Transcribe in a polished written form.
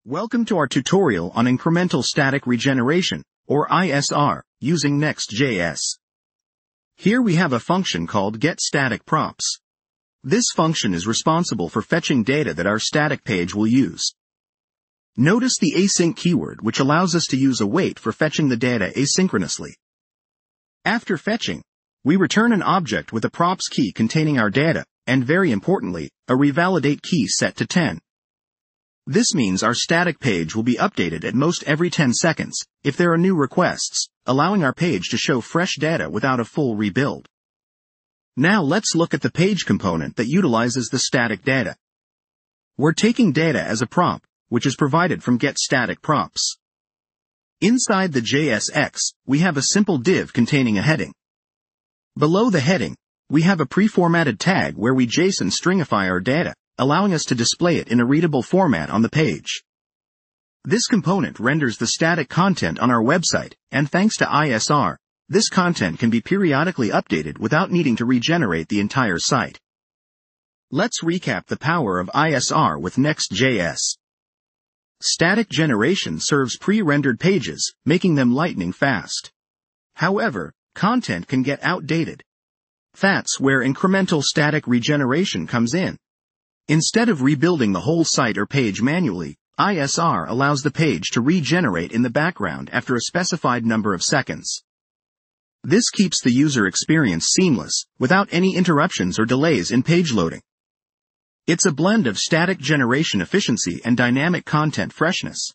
Welcome to our tutorial on incremental static regeneration, or ISR, using Next JS. Here we have a function called getStaticProps. This function is responsible for fetching data that our static page will use. Notice the async keyword, which allows us to use a wait for fetching the data asynchronously. After fetching, we return an object with a props key containing our data, and very importantly, a revalidate key set to 10. This means our static page will be updated at most every 10 seconds, if there are new requests, allowing our page to show fresh data without a full rebuild. Now let's look at the page component that utilizes the static data. We're taking data as a prop, which is provided from getStaticProps. Inside the JSX, we have a simple div containing a heading. Below the heading, we have a pre-formatted tag where we JSON stringify our data, allowing us to display it in a readable format on the page. This component renders the static content on our website, and thanks to ISR, this content can be periodically updated without needing to regenerate the entire site. Let's recap the power of ISR with Next JS. Static generation serves pre-rendered pages, making them lightning fast. However, content can get outdated. That's where incremental static regeneration comes in. Instead of rebuilding the whole site or page manually, ISR allows the page to regenerate in the background after a specified number of seconds. This keeps the user experience seamless, without any interruptions or delays in page loading. It's a blend of static generation efficiency and dynamic content freshness.